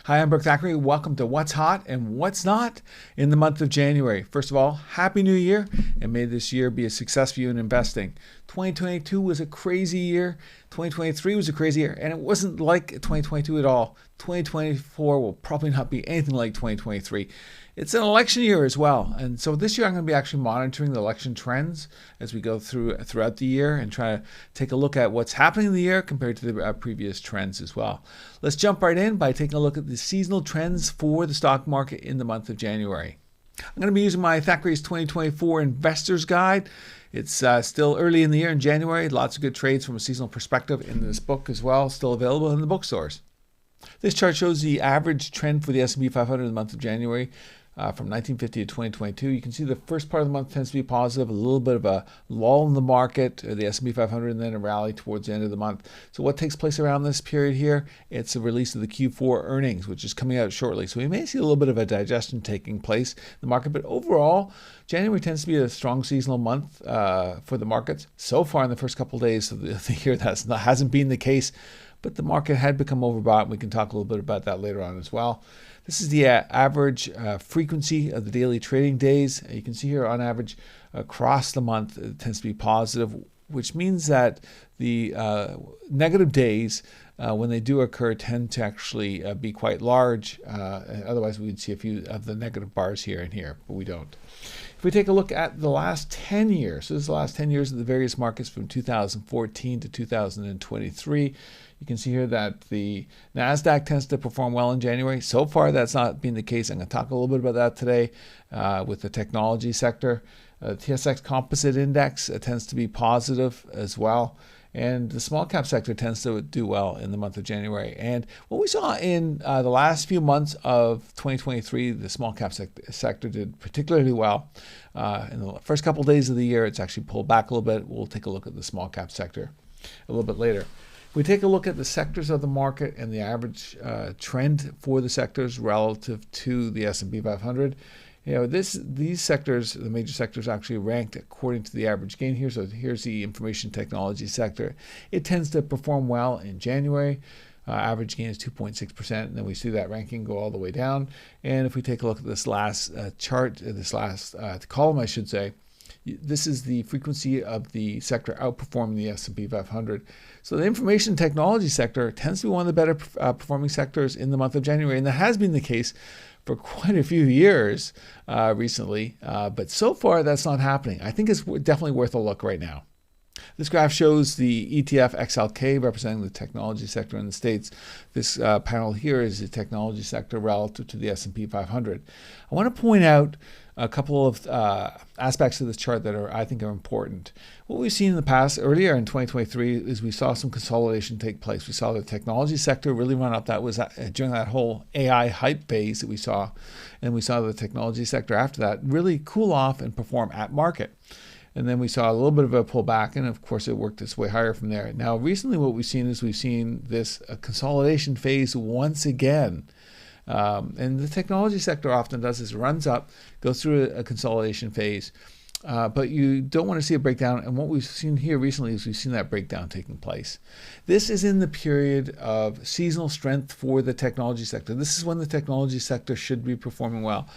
Hi, I'm Brooke Thackeray. Welcome to What's Hot and What's Not in the month of January. First of all, Happy New Year, and may this year be a success for you in investing. 2022 was a crazy year. 2023 was a crazy year, and it wasn't like 2022 at all. 2024 will probably not be anything like 2023. It's an election year as well, and so this year I'm going to be actually monitoring the election trends as we go throughout the year and try to take a look at what's happening in the year compared to the previous trends as well. Let's jump right in by taking a look at the seasonal trends for the stock market in the month of January. I'm going to be using my Thackeray's 2024 Investor's Guide. It's still early in the year in January. Lots of good trades from a seasonal perspective in this book as well, still available in the bookstores. This chart shows the average trend for the S&P 500 in the month of January. From 1950 to 2022, you can see the first part of the month tends to be positive, a little bit of a lull in the market, the S&P 500, and then a rally towards the end of the month. So what takes place around this period here? It's the release of the Q4 earnings, which is coming out shortly. So we may see a little bit of a digestion taking place in the market, but overall, January tends to be a strong seasonal month for the markets. So far in the first couple of days of the year, that hasn't been the case, but the market had become overbought. We can talk a little bit about that later on as well. This is the average frequency of the daily trading days. You can see here on average across the month it tends to be positive, which means that the negative days when they do occur tend to actually be quite large. Otherwise we would see a few of the negative bars here and here, but we don't. If we take a look at the last 10 years, so this is the last 10 years of the various markets from 2014 to 2023, you can see here that the NASDAQ tends to perform well in January. So far, that's not been the case. I'm going to talk a little bit about that today with the technology sector. TSX Composite Index tends to be positive as well. And the small cap sector tends to do well in the month of January. And what we saw in the last few months of 2023, the small cap sector did particularly well. In the first couple of days of the year, it's actually pulled back a little bit. We'll take a look at the small cap sector a little bit later. If we take a look at the sectors of the market and the average trend for the sectors relative to the S&P 500, these sectors, the major sectors, actually ranked according to the average gain here. So here's the information technology sector. It tends to perform well in January. Average gain is 2.6%, and then we see that ranking go all the way down. And if we take a look at this last chart, this last column, I should say, this is the frequency of the sector outperforming the S&P 500. So the information technology sector tends to be one of the better performing sectors in the month of January, and that has been the case for quite a few years recently. But so far, that's not happening. I think it's definitely worth a look right now. This graph shows the ETF XLK representing the technology sector in the States. This panel here is the technology sector relative to the S&P 500. I want to point out a couple of aspects of this chart that I think are important. What we've seen in the past, earlier in 2023, is we saw some consolidation take place. We saw the technology sector really run up. That was during that whole AI hype phase that we saw. And we saw the technology sector after that really cool off and perform at market. And then we saw a little bit of a pullback, and of course it worked its way higher from there. Now recently what we've seen is this consolidation phase once again. And the technology sector often does this, runs up, goes through a consolidation phase, but you don't want to see a breakdown. And what we've seen here recently is we've seen that breakdown taking place. This is in the period of seasonal strength for the technology sector. This is when the technology sector should be performing well.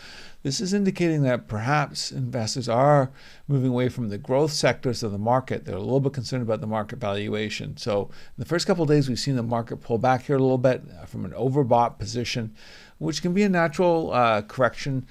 This is indicating that perhaps investors are moving away from the growth sectors of the market. They're a little bit concerned about the market valuation. So in the first couple of days, we've seen the market pull back here a little bit from an overbought position, which can be a natural correction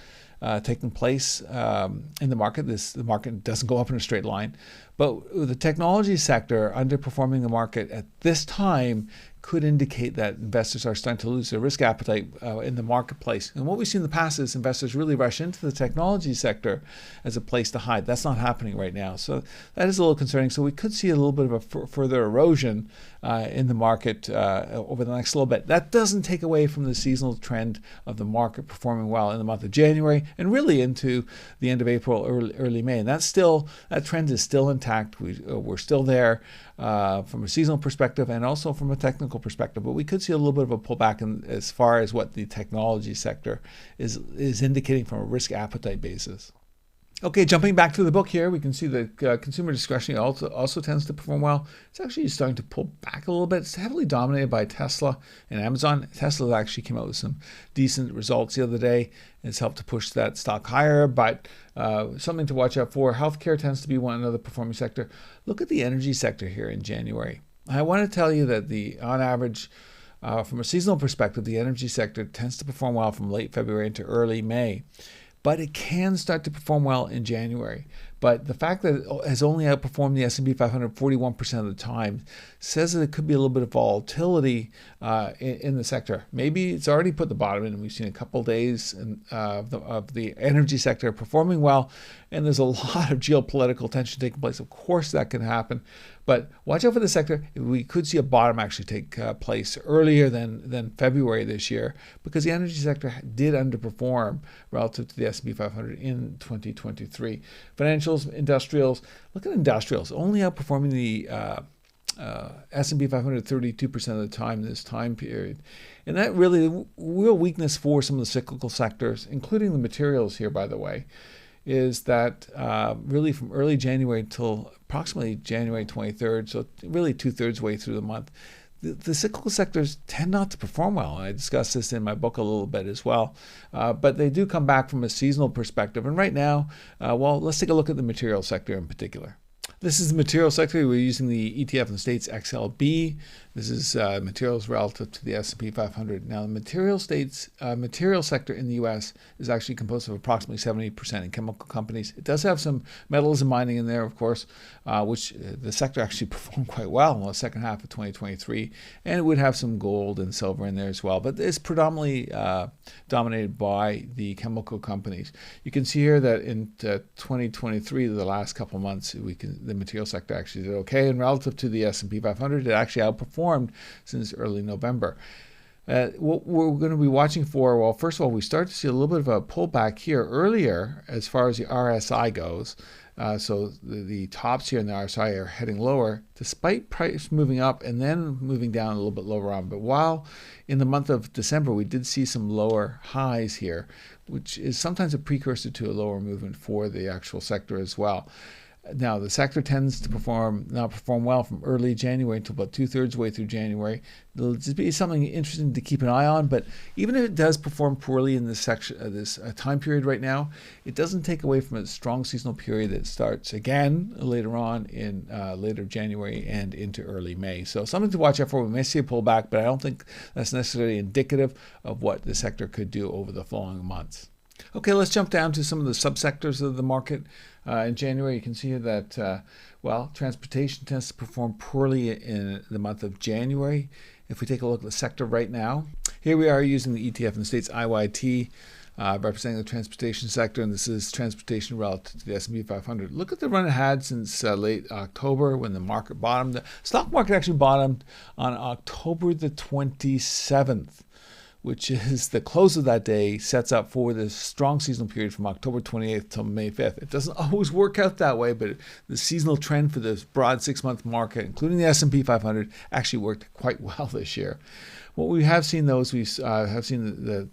taking place in the market. The market doesn't go up in a straight line. But the technology sector underperforming the market at this time could indicate that investors are starting to lose their risk appetite in the marketplace. And what we see in the past is investors really rush into the technology sector as a place to hide. That's not happening right now. So that is a little concerning. So we could see a little bit of a further erosion in the market over the next little bit. That doesn't take away from the seasonal trend of the market performing well in the month of January and really into the end of April, early May. And that trend is still intact. We're still there from a seasonal perspective and also from a technical perspective, but we could see a little bit of a pullback as far as what the technology sector is indicating from a risk appetite basis. Okay, jumping back to the book here, we can see that consumer discretionary also tends to perform well. It's actually starting to pull back a little bit. It's heavily dominated by Tesla and Amazon. Tesla actually came out with some decent results the other day. It's helped to push that stock higher, but something to watch out for. Healthcare tends to be another performing sector. Look at the energy sector here in January. I want to tell you that on average, from a seasonal perspective, the energy sector tends to perform well from late February into early May. But it can start to perform well in January. But the fact that it has only outperformed the S&P 500 41% of the time says that it could be a little bit of volatility in the sector. Maybe it's already put the bottom in, and we've seen a couple of days of the energy sector performing well, and there's a lot of geopolitical tension taking place. Of course, that can happen. But watch out for the sector. We could see a bottom actually take place earlier than February this year, because the energy sector did underperform relative to the S&P 500 in 2023. Financials, industrials. Look at industrials, only outperforming the S&P 500 32% of the time in this time period. And that really, real weakness for some of the cyclical sectors, including the materials here, by the way, is that really from early January until approximately January 23rd, so really 2/3 way through the month, the cyclical sectors tend not to perform well. I discuss this in my book a little bit as well, but they do come back from a seasonal perspective. And right now, let's take a look at the material sector in particular. This is the material sector. We're using the ETF in the States XLB. This is materials relative to the S&P 500. Now, the material sector in the U.S. is actually composed of approximately 70% in chemical companies. It does have some metals and mining in there, of course, which the sector actually performed quite well in the second half of 2023. And it would have some gold and silver in there as well. But it's predominantly dominated by the chemical companies. You can see here that in 2023, the last couple of months, the material sector actually did okay. And relative to the S&P 500, it actually outperformed since early November. What we're going to be watching for, well, first of all, we start to see a little bit of a pullback here earlier as far as the RSI goes. So the tops here in the RSI are heading lower, despite price moving up and then moving down a little bit lower on. But while in the month of December, we did see some lower highs here, which is sometimes a precursor to a lower movement for the actual sector as well. Now, the sector tends to not perform well from early January until about 2/3 way through January. It'll just be something interesting to keep an eye on. But even if it does perform poorly in this time period right now, it doesn't take away from a strong seasonal period that starts again later on in later January and into early May. So something to watch out for. We may see a pullback, but I don't think that's necessarily indicative of what the sector could do over the following months. Okay, let's jump down to some of the subsectors of the market. In January, you can see that, transportation tends to perform poorly in the month of January. If we take a look at the sector right now, here we are using the ETF in the States IYT, representing the transportation sector, and this is transportation relative to the S&P 500. Look at the run it had since late October when the market bottomed. The stock market actually bottomed on October the 27th. Which is the close of that day, sets up for the strong seasonal period from October 28th till May 5th. It doesn't always work out that way, but the seasonal trend for this broad 6-month market, including the S&P 500, actually worked quite well this year. What we have seen, though, is we have seen the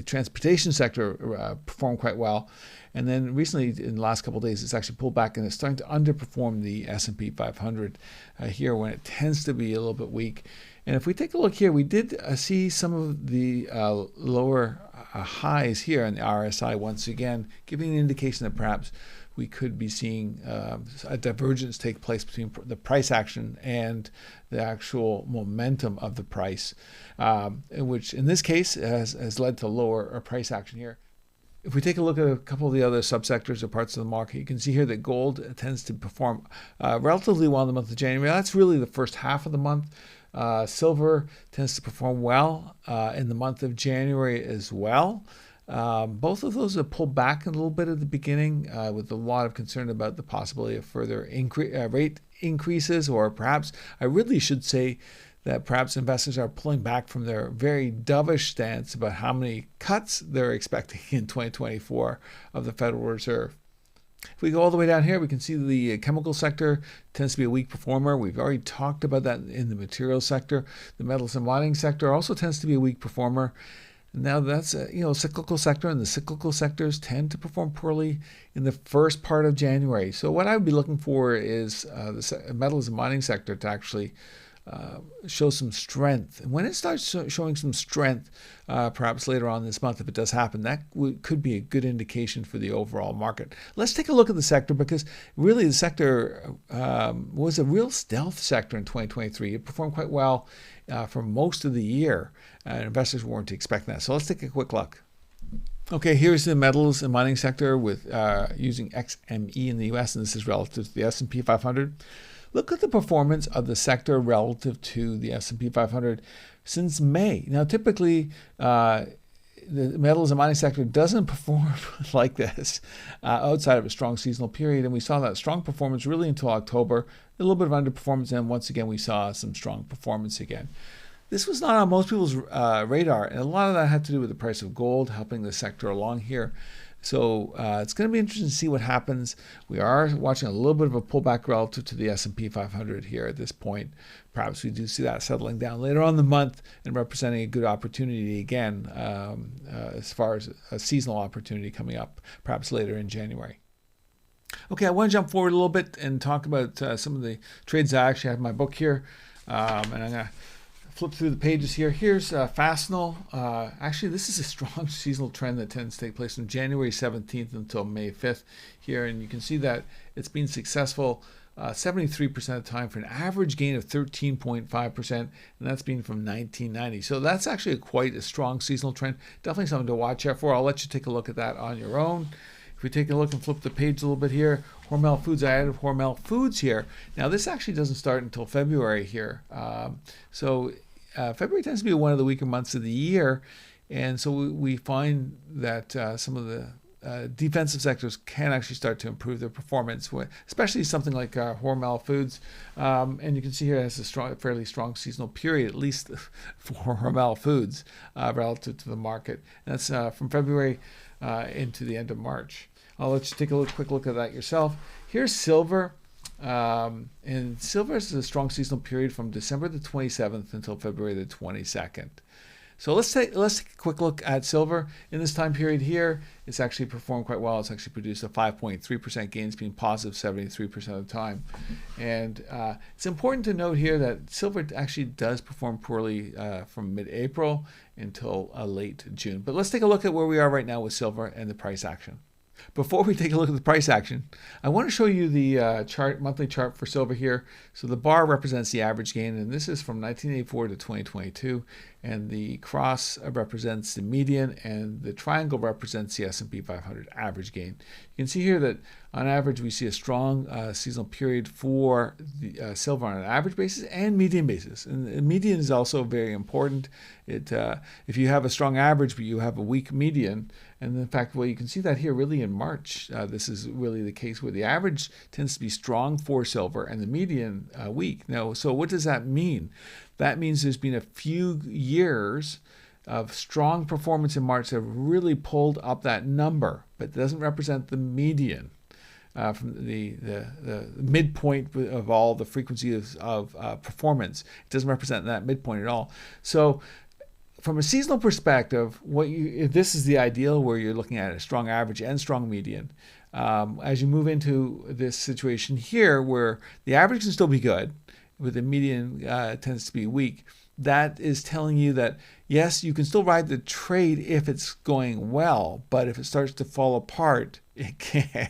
transportation sector perform quite well. And then recently, in the last couple of days, it's actually pulled back and it's starting to underperform the S&P 500 here when it tends to be a little bit weak. And if we take a look here, we did see some of the lower highs here in the RSI once again, giving an indication that perhaps we could be seeing a divergence take place between the price action and the actual momentum of the price, which in this case has led to lower price action here. If we take a look at a couple of the other subsectors or parts of the market, you can see here that gold tends to perform relatively well in the month of January. That's really the first half of the month. Silver tends to perform well in the month of January as well. Both of those have pulled back a little bit at the beginning with a lot of concern about the possibility of further rate increases, or perhaps I really should say that perhaps investors are pulling back from their very dovish stance about how many cuts they're expecting in 2024 of the Federal Reserve. If we go all the way down here, we can see the chemical sector tends to be a weak performer. We've already talked about that in the materials sector. The metals and mining sector also tends to be a weak performer. Now that's a cyclical sector, and the cyclical sectors tend to perform poorly in the first part of January. So what I would be looking for is the metals and mining sector to actually show some strength. And when it starts showing some strength, perhaps later on this month, if it does happen, that could be a good indication for the overall market. Let's take a look at the sector, because really the sector was a real stealth sector in 2023. It performed quite well for most of the year. Investors weren't expecting that. So let's take a quick look. Okay, here's the metals and mining sector with using XME in the US, and this is relative to the S&P 500. Look at the performance of the sector relative to the S&P 500 since May. Now, typically, the metals and mining sector doesn't perform like this outside of a strong seasonal period, and we saw that strong performance really until October. A little bit of underperformance, and once again, we saw some strong performance again. This was not on most people's radar, and a lot of that had to do with the price of gold helping the sector along here. So it's going to be interesting to see what happens. We are watching a little bit of a pullback relative to the S&P 500 here at this point. Perhaps we do see that settling down later on in the month and representing a good opportunity again as far as a seasonal opportunity coming up, perhaps later in January. Okay, I want to jump forward a little bit and talk about some of the trades I actually have in my book here. And I'm going to flip through the pages here. Here's Fastenal. Actually, this is a strong seasonal trend that tends to take place from January 17th until May 5th here. And you can see that it's been successful 73% of the time for an average gain of 13.5%. And that's been from 1990. So that's actually quite a strong seasonal trend. Definitely something to watch out for. I'll let you take a look at that on your own. If we take a look and flip the page a little bit here, Hormel Foods, I added Hormel Foods here. Now, this actually doesn't start until February here. February tends to be one of the weaker months of the year, and so we find that some of the defensive sectors can actually start to improve their performance, especially something like Hormel Foods. And you can see here it has a fairly strong seasonal period, at least for Hormel Foods relative to the market. And that's from February into the end of March. I'll let you take a quick look at that yourself. Here's silver. And silver is a strong seasonal period from December the 27th until February the 22nd. So let's take a quick look at silver. In this time period here, it's actually performed quite well. It's actually produced a 5.3% gains, being positive 73% of the time. And it's important to note here that silver actually does perform poorly from mid-April until late June. But let's take a look at where we are right now with silver and the price action. Before we take a look at the price action, I want to show you the monthly chart for silver here. So the bar represents the average gain, and this is from 1984 to 2022. And the cross represents the median, and the triangle represents the S&P 500 average gain. You can see here that on average we see a strong seasonal period for the silver on an average basis and median basis. And the median is also very important. If you have a strong average but you have a weak median, and in fact, well, you can see that here really in March. This is really the case where the average tends to be strong for silver and the median weak. Now, so what does that mean? That means there's been a few years of strong performance in March that have really pulled up that number, but doesn't represent the median. From the midpoint of all the frequencies of performance. It doesn't represent that midpoint at all. So from a seasonal perspective, this is the ideal where you're looking at a strong average and strong median. As you move into this situation here where the average can still be good, but the median tends to be weak, that is telling you that, yes, you can still ride the trade if it's going well, but if it starts to fall apart, it can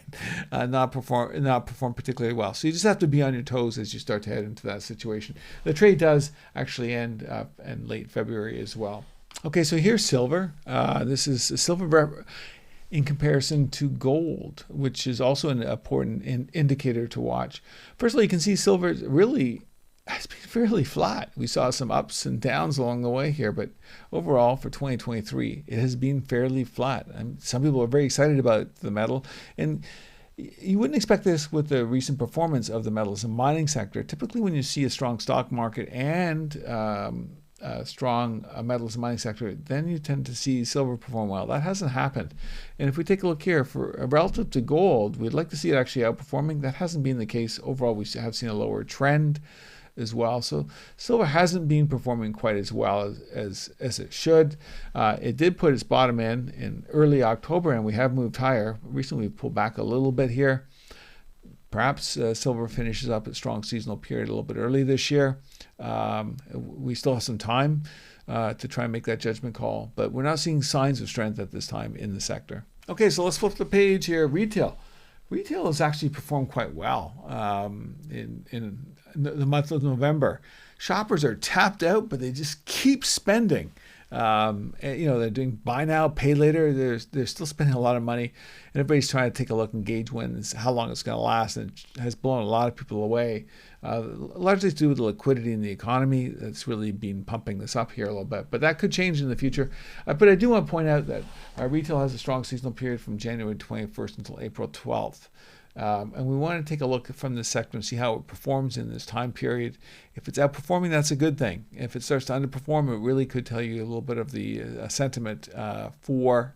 not perform particularly well. So you just have to be on your toes as you start to head into that situation. The trade does actually end in late February as well. Okay, so here's silver. This is silver in comparison to gold, which is also an important indicator to watch. First of all, you can see silver really has been fairly flat. We saw some ups and downs along the way here, but overall for 2023, it has been fairly flat. And some people are very excited about the metal, and you wouldn't expect this with the recent performance of the metals and mining sector. Typically, when you see a strong stock market and a strong metals and mining sector, then you tend to see silver perform well. That hasn't happened. And if we take a look here, for relative to gold, we'd like to see it actually outperforming. That hasn't been the case. Overall, we have seen a lower trend. as well. So silver hasn't been performing quite as well as it should. It did put its bottom in early October, and we have moved higher. Recently, we've pulled back a little bit here. Perhaps silver finishes up its strong seasonal period a little bit early this year. We still have some time to try and make that judgment call, but we're not seeing signs of strength at this time in the sector. Okay, so let's flip the page here. Retail has actually performed quite well in the month of November. Shoppers are tapped out, but they just keep spending. They're doing buy now, pay later. They're still spending a lot of money, and everybody's trying to take a look and gauge how long it's going to last, and it has blown a lot of people away. Largely to do with the liquidity in the economy that's really been pumping this up here a little bit, but that could change in the future. But I do want to point out that retail has a strong seasonal period from January 21st until April 12th. And we want to take a look from this sector and see how it performs in this time period. If it's outperforming, that's a good thing. If it starts to underperform, it really could tell you a little bit of the sentiment for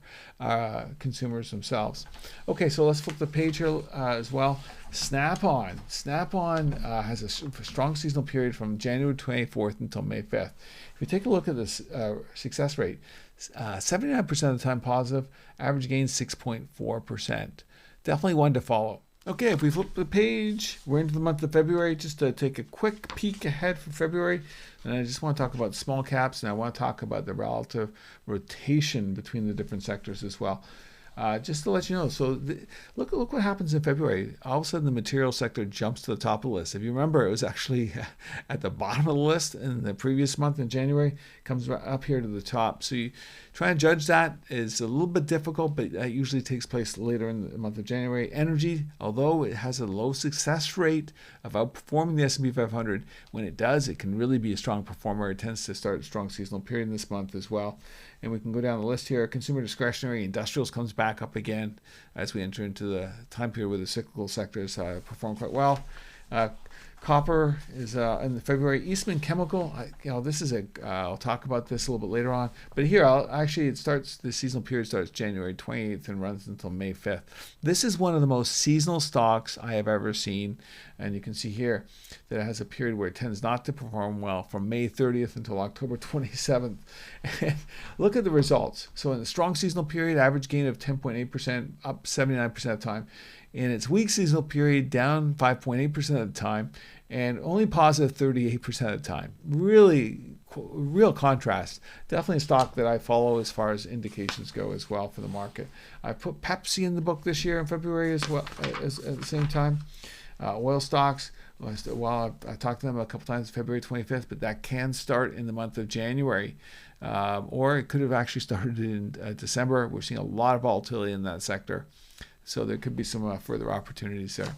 consumers themselves. Okay, so let's flip the page here as well. Snap-on has a strong seasonal period from January 24th until May 5th. If you take a look at this success rate, 79% of the time positive, average gain 6.4%. Definitely one to follow. Okay, if we flip the page, we're into the month of February. Just to take a quick peek ahead for February, and I just want to talk about small caps, and I want to talk about the relative rotation between the different sectors as well. Just to let you know, so look what happens in February. All of a sudden, the material sector jumps to the top of the list. If you remember, it was actually at the bottom of the list in the previous month in January. Comes right up here to the top. So you try and judge that is a little bit difficult, but that usually takes place later in the month of January. Energy, although it has a low success rate of outperforming the S&P 500, when it does, it can really be a strong performer. It tends to start a strong seasonal period in this month as well. And we can go down the list here. Consumer discretionary, industrials comes back up again as we enter into the time period where the cyclical sectors perform quite well. Copper is in February. Eastman Chemical, this is I'll talk about this a little bit later on. But here, the seasonal period starts January 28th and runs until May 5th. This is one of the most seasonal stocks I have ever seen. And you can see here that it has a period where it tends not to perform well from May 30th until October 27th. And look at the results. So in the strong seasonal period, average gain of 10.8%, up 79% of the time. In its weak seasonal period, down 5.8% of the time, and only positive 38% of the time. Real contrast. Definitely a stock that I follow as far as indications go as well for the market. I put Pepsi in the book this year in February as well, at the same time. Oil stocks, well, I talked to them a couple times February 25th, but that can start in the month of January. Or it could have actually started in December. We're seeing a lot of volatility in that sector. So there could be some further opportunities there.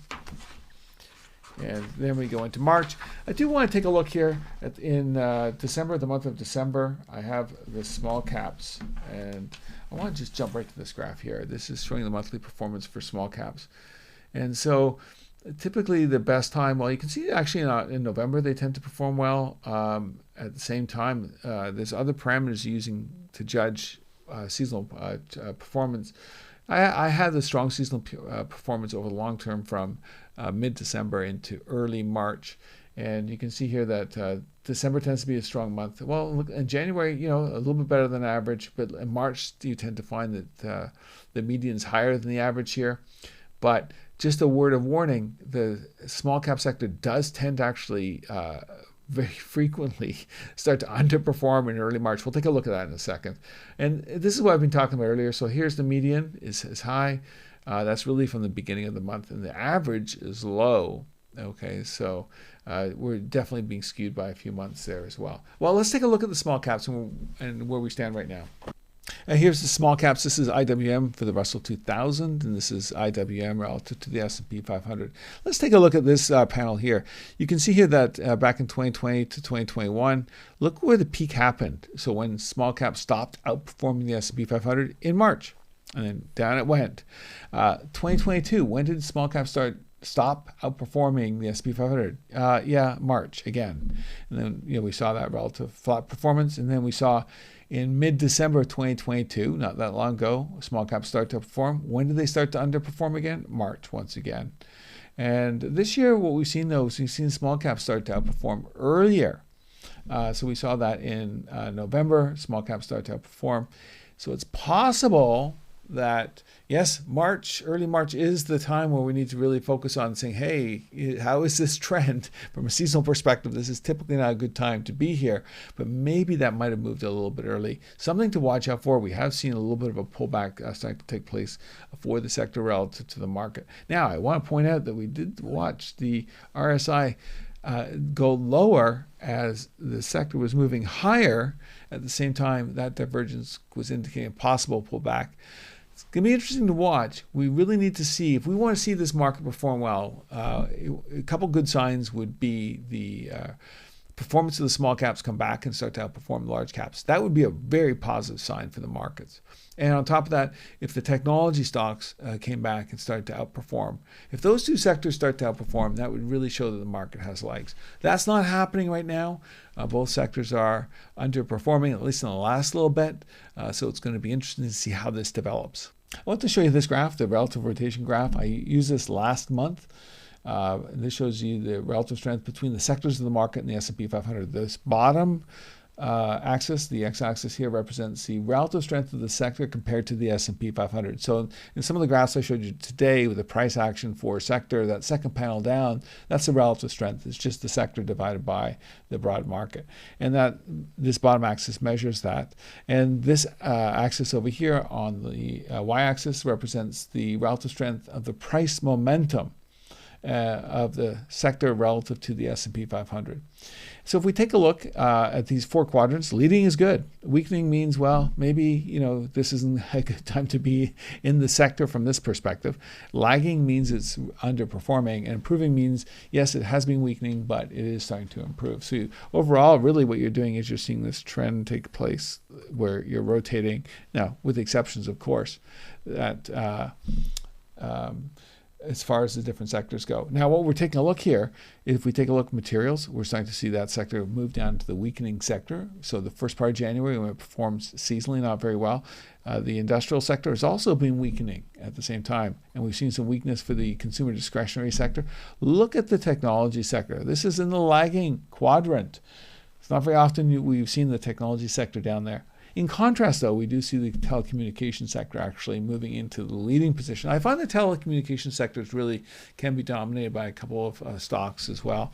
And then we go into March. I do want to take a look here in December, the month of December. I have the small caps, and I want to just jump right to this graph here. This is showing the monthly performance for small caps. And so typically the best time, well, you can see actually in November they tend to perform well. At the same time, there's other parameters using to judge seasonal performance. I had the strong seasonal performance over the long term from mid-December into early March. And you can see here that December tends to be a strong month. Well, look, in January, a little bit better than average, but in March you tend to find that the median is higher than the average here. But just a word of warning, the small cap sector does tend to actually very frequently start to underperform in early March. We'll take a look at that in a second. And this is what I've been talking about earlier. So here's the median is high. That's really from the beginning of the month, and the average is low. Okay, so we're definitely being skewed by a few months there as well. Well, let's take a look at the small caps and where we stand right now. And here's the small caps. This is IWM for the Russell 2000, and this is IWM relative to the S&P 500. Let's take a look at this panel here. You can see here that back in 2020 to 2021, look where the peak happened. So when small caps stopped outperforming the S&P 500 in March, and then down it went. 2022, when did small caps stop outperforming the S&P 500? March again. And then we saw that relative flat performance, and then we saw in mid-December of 2022, not that long ago, small caps start to perform. When did they start to underperform again? March once again. And this year, what we've seen though is we've seen small caps start to outperform earlier. So we saw that in November, small caps start to outperform. So it's possible that, yes, early March is the time where we need to really focus on saying, hey, how is this trend from a seasonal perspective? This is typically not a good time to be here, but maybe that might have moved a little bit early. Something to watch out for. We have seen a little bit of a pullback starting to take place for the sector relative to the market. Now, I want to point out that we did watch the RSI go lower as the sector was moving higher. At the same time, that divergence was indicating a possible pullback. It's going to be interesting to watch. We really need to see, if we want to see this market perform well, a couple good signs would be the performance of the small caps come back and start to outperform the large caps. That would be a very positive sign for the markets. And on top of that, if the technology stocks came back and started to outperform, if those two sectors start to outperform, that would really show that the market has legs. That's not happening right now. Both sectors are underperforming, at least in the last little bit. So it's going to be interesting to see how this develops. I want to show you this graph, the relative rotation graph. I used this last month. This shows you the relative strength between the sectors of the market and the S&P 500. This bottom axis, the x-axis here, represents the relative strength of the sector compared to the S&P 500. So in some of the graphs I showed you today with the price action for a sector, that second panel down, that's the relative strength. It's just the sector divided by the broad market. And that this bottom axis measures that. And this axis over here on the y-axis represents the relative strength of the price momentum of the sector relative to the S&P 500. So if we take a look at these four quadrants, leading is good. Weakening means, well, maybe, this isn't a good time to be in the sector from this perspective. Lagging means it's underperforming, and improving means, yes, it has been weakening, but it is starting to improve. So overall, really what you're doing is you're seeing this trend take place where you're rotating, now with exceptions, of course, that as far as the different sectors go. Now, what we're taking a look here, if we take a look at materials, we're starting to see that sector move down to the weakening sector. So the first part of January, when it performs seasonally not very well, the industrial sector has also been weakening at the same time. And we've seen some weakness for the consumer discretionary sector. Look at the technology sector. This is in the lagging quadrant. It's not very often we've seen the technology sector down there. In contrast, though, we do see the telecommunications sector actually moving into the leading position. I find the telecommunications sectors really can be dominated by a couple of stocks as well.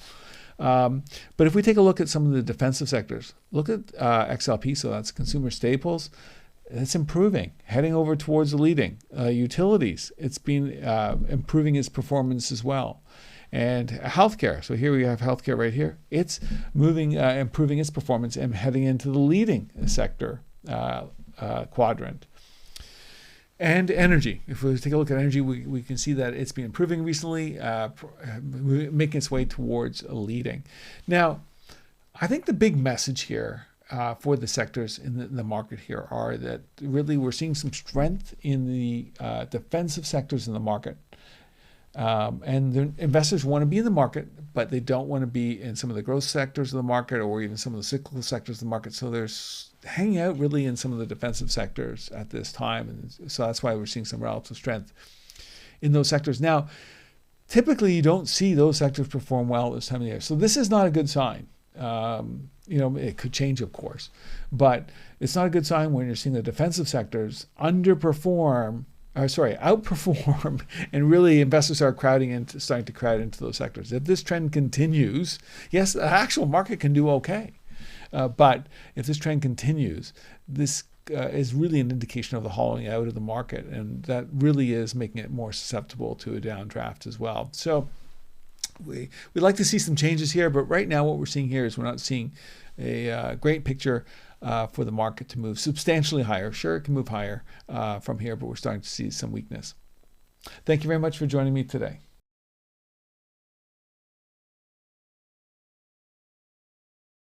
But if we take a look at some of the defensive sectors, look at XLP, so that's consumer staples. It's improving, heading over towards the leading. Utilities, it's been improving its performance as well. And healthcare, so here we have healthcare right here. It's moving, improving its performance and heading into the leading sector quadrant. And energy. If we take a look at energy, we can see that it's been improving recently, making its way towards leading. Now, I think the big message here for the sectors in the market here are that really we're seeing some strength in the defensive sectors in the market. And the investors want to be in the market, but they don't want to be in some of the growth sectors of the market or even some of the cyclical sectors of the market. So they're hanging out really in some of the defensive sectors at this time. And so that's why we're seeing some relative strength in those sectors. Now, typically you don't see those sectors perform well this time of the year. So this is not a good sign. It could change, of course, but it's not a good sign when you're seeing the defensive sectors outperform, and really investors are starting to crowd into those sectors. If this trend continues, yes, the actual market can do okay. But if this trend continues, this is really an indication of the hollowing out of the market. And that really is making it more susceptible to a downdraft as well. So we'd like to see some changes here. But right now what we're seeing here is we're not seeing a great picture for the market to move substantially higher. Sure, it can move higher from here, but we're starting to see some weakness. Thank you very much for joining me today.